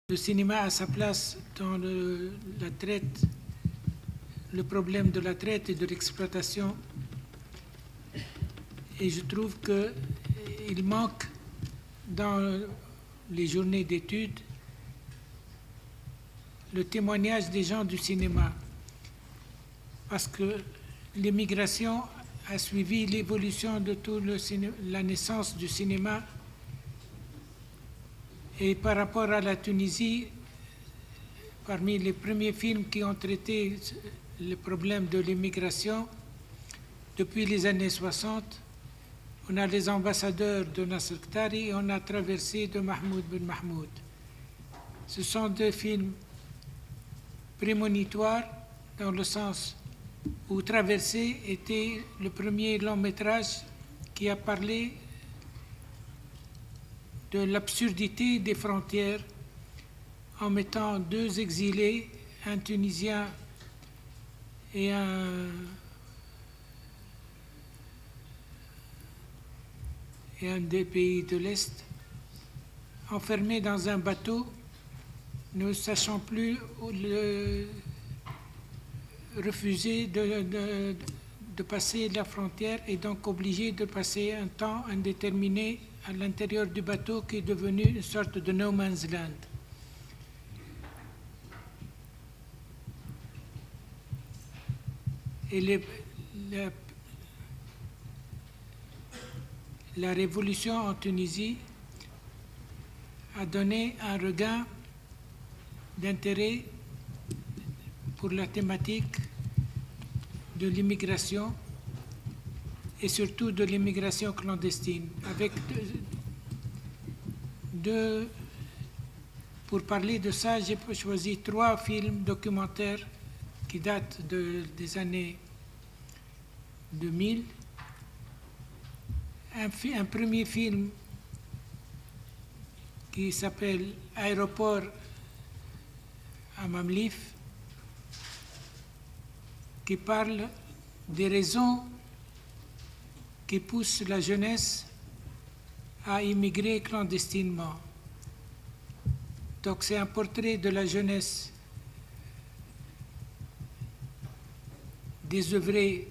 Le cinéma a sa place dans la traite, le problème de la traite et de l'exploitation. Et je trouve qu'il manque dans les journées d'études le témoignage des gens du cinéma. Parce que l'immigration a suivi l'évolution de tout la naissance du cinéma. Et par rapport à la Tunisie, parmi les premiers films qui ont traité le problème de l'immigration, depuis les années 60, on a les ambassadeurs de Nasser Ktari et on a Traversé de Mahmoud Ben Mahmoud. Ce sont deux films prémonitoires dans le sens où Traversé était le premier long métrage qui a parlé de l'absurdité des frontières en mettant deux exilés, un Tunisien et un des pays de l'Est, enfermés dans un bateau, ne sachant plus refuser de passer la frontière et donc obligés de passer un temps indéterminé à l'intérieur du bateau qui est devenu une sorte de no man's land. Et la révolution en Tunisie a donné un regain d'intérêt pour la thématique de l'immigration et surtout de l'immigration clandestine. Avec pour parler de ça, j'ai choisi 3 films documentaires qui datent des années 2000. Un premier film qui s'appelle Aéroport à Mamlif, qui parle des raisons qui poussent la jeunesse à immigrer clandestinement. Donc c'est un portrait de la jeunesse désœuvrée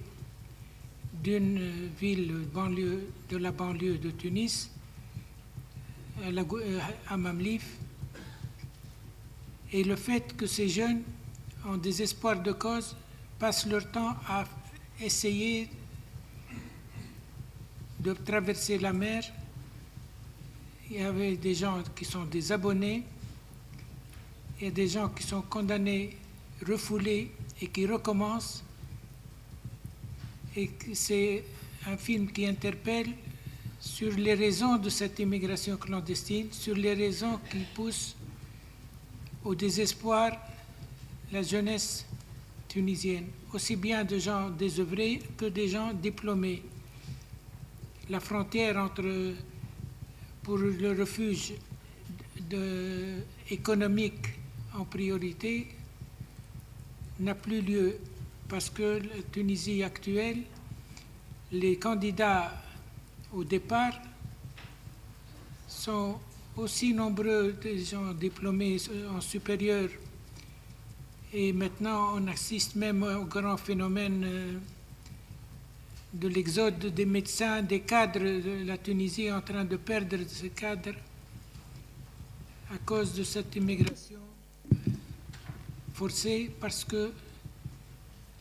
d'une ville de la banlieue de Tunis, à Mamlif, et le fait que ces jeunes, en désespoir de cause, passent leur temps à essayer de traverser la mer. Il y avait des gens qui sont des abonnés, et des gens qui sont condamnés, refoulés et qui recommencent. Et c'est un film qui interpelle sur les raisons de cette immigration clandestine, sur les raisons qui poussent au désespoir la jeunesse tunisienne, aussi bien de gens désœuvrés que des gens diplômés. La frontière pour le refuge économique en priorité n'a plus lieu parce que la Tunisie actuelle, les candidats au départ sont aussi nombreux des gens diplômés en supérieur. Et maintenant, on assiste même au grand phénomène de l'exode des médecins, des cadres de la Tunisie en train de perdre ces cadres à cause de cette immigration forcée, parce que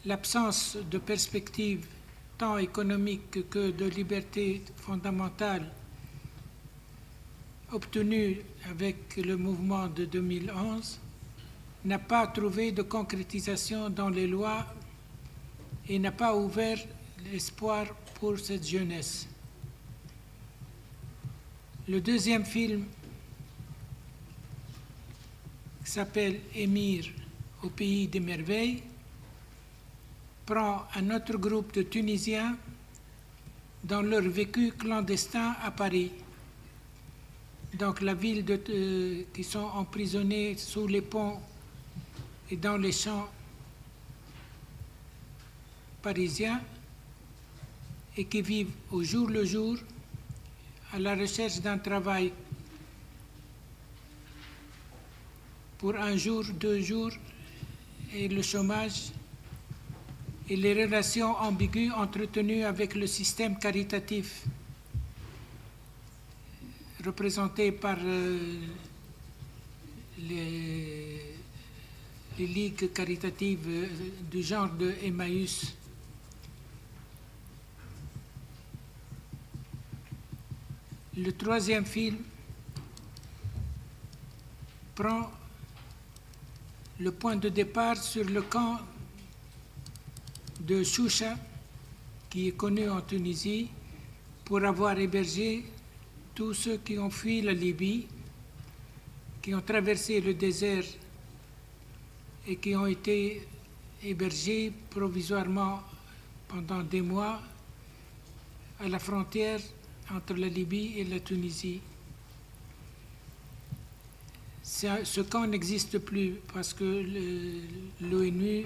l'absence de perspective tant économique que de liberté fondamentale obtenue avec le mouvement de 2011 n'a pas trouvé de concrétisation dans les lois et n'a pas ouvert l'espoir pour cette jeunesse. Le deuxième film, qui s'appelle Émir au pays des merveilles, prend un autre groupe de Tunisiens dans leur vécu clandestin à Paris. Donc la ville qui sont emprisonnés sous les ponts et dans les champs parisiens et qui vivent au jour le jour à la recherche d'un travail pour 1 jour, 2 jours, et le chômage et les relations ambiguës entretenues avec le système caritatif représenté par les ligues caritatives du genre de Emmaüs. Le troisième film prend le point de départ sur le camp de Choucha, qui est connu en Tunisie pour avoir hébergé tous ceux qui ont fui la Libye, qui ont traversé le désert et qui ont été hébergés provisoirement pendant des mois à la frontière entre la Libye et la Tunisie. Ce camp n'existe plus parce que l'ONU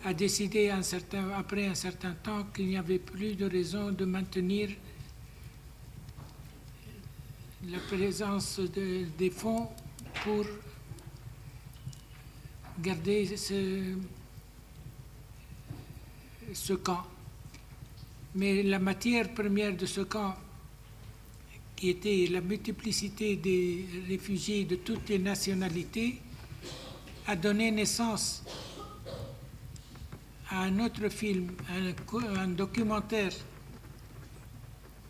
a décidé après un certain temps qu'il n'y avait plus de raison de maintenir la présence des fonds pour garder ce camp. Mais la matière première de ce camp, qui était la multiplicité des réfugiés de toutes les nationalités, a donné naissance à un autre film, un documentaire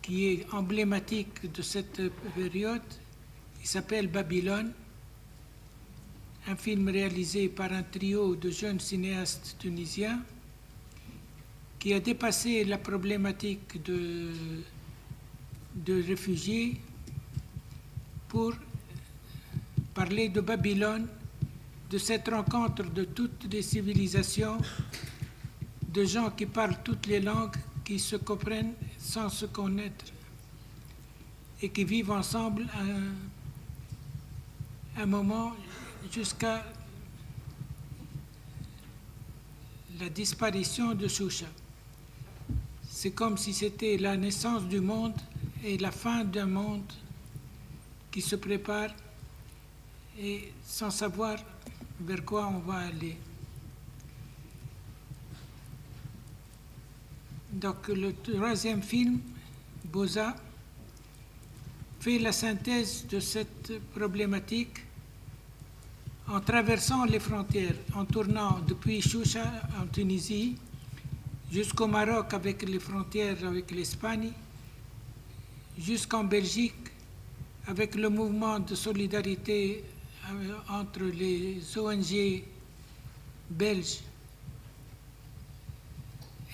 qui est emblématique de cette période. Il s'appelle Babylone, un film réalisé par un trio de jeunes cinéastes tunisiens qui a dépassé la problématique de réfugiés pour parler de Babylone, de cette rencontre de toutes les civilisations, de gens qui parlent toutes les langues, qui se comprennent sans se connaître et qui vivent ensemble un moment jusqu'à la disparition de Choucha. C'est comme si c'était la naissance du monde et la fin d'un monde qui se prépare et sans savoir vers quoi on va aller. Donc le troisième film, Boza, fait la synthèse de cette problématique en traversant les frontières, en tournant depuis Choucha en Tunisie jusqu'au Maroc avec les frontières avec l'Espagne, jusqu'en Belgique avec le mouvement de solidarité entre les ONG belges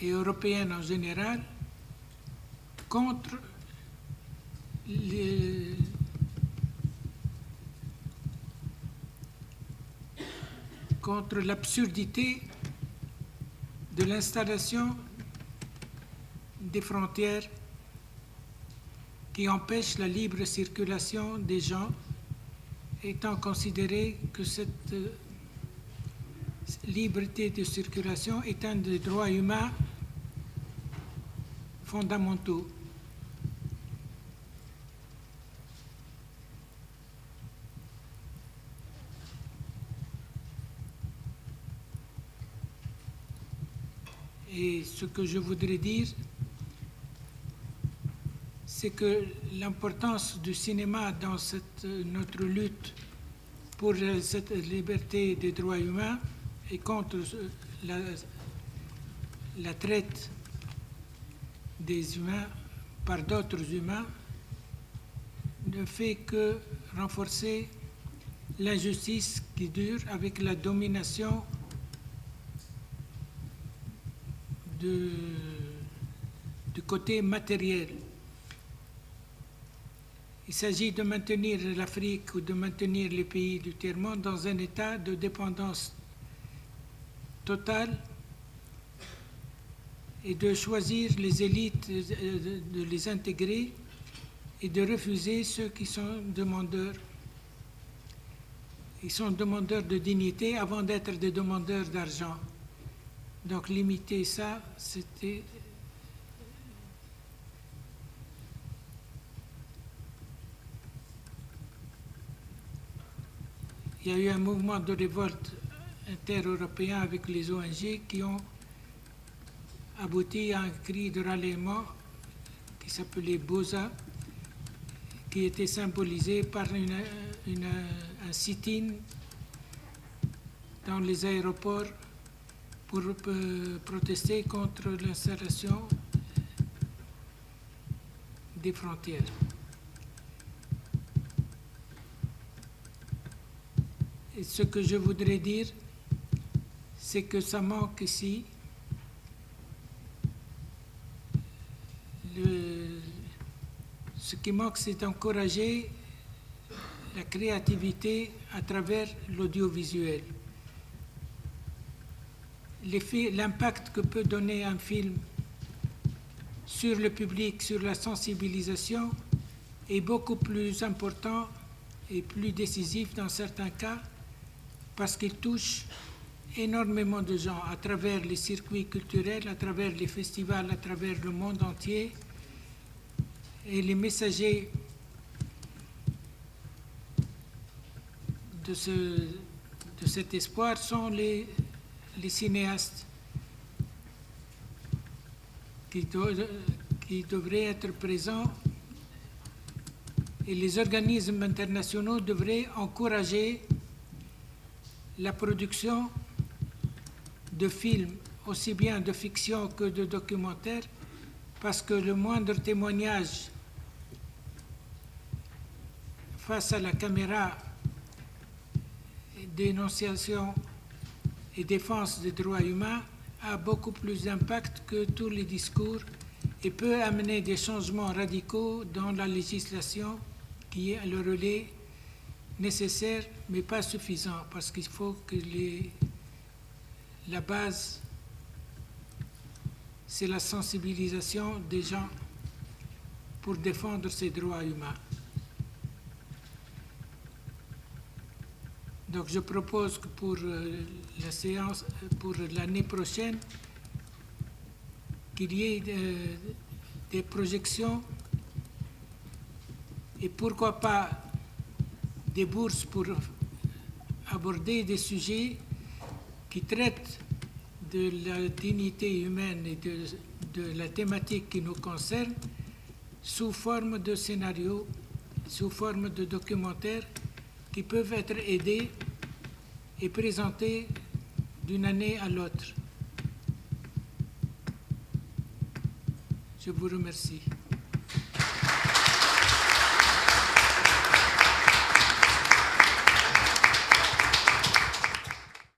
et européennes en général contre l'absurdité de l'installation des frontières qui empêchent la libre circulation des gens, étant considéré que cette liberté de circulation est un des droits humains fondamentaux. Et ce que je voudrais dire, c'est que l'importance du cinéma dans notre lutte pour cette liberté des droits humains et contre la traite des humains par d'autres humains ne fait que renforcer l'injustice qui dure avec la domination du côté matériel. Il s'agit de maintenir l'Afrique ou de maintenir les pays du tiers-monde dans un état de dépendance totale et de choisir les élites, de les intégrer et de refuser ceux qui sont demandeurs. Ils sont demandeurs de dignité avant d'être des demandeurs d'argent. Donc limiter ça, c'était il y a eu un mouvement de révolte inter-européen avec les ONG qui ont abouti à un cri de ralliement qui s'appelait BOSA, qui était symbolisé par un sit-in dans les aéroports pour protester contre l'installation des frontières. Et ce que je voudrais dire, c'est que ça manque ici. Ce qui manque, c'est d'encourager la créativité à travers l'audiovisuel. L'impact que peut donner un film sur le public, sur la sensibilisation, est beaucoup plus important et plus décisif dans certains cas parce qu'il touche énormément de gens à travers les circuits culturels, à travers les festivals, à travers le monde entier. Et les messagers de cet espoir sont les cinéastes qui devraient être présents, et les organismes internationaux devraient encourager la production de films, aussi bien de fiction que de documentaires, parce que le moindre témoignage face à la caméra, dénonciation et défense des droits humains a beaucoup plus d'impact que tous les discours et peut amener des changements radicaux dans la législation qui est le relais nécessaire mais pas suffisant, parce qu'il faut que la base, c'est la sensibilisation des gens pour défendre ces droits humains. Donc je propose que pour la séance, pour l'année prochaine, qu'il y ait des projections et pourquoi pas des bourses pour aborder des sujets qui traitent de la dignité humaine et de la thématique qui nous concerne sous forme de scénarios, sous forme de documentaires qui peuvent être aidés et présentés d'une année à l'autre. Je vous remercie.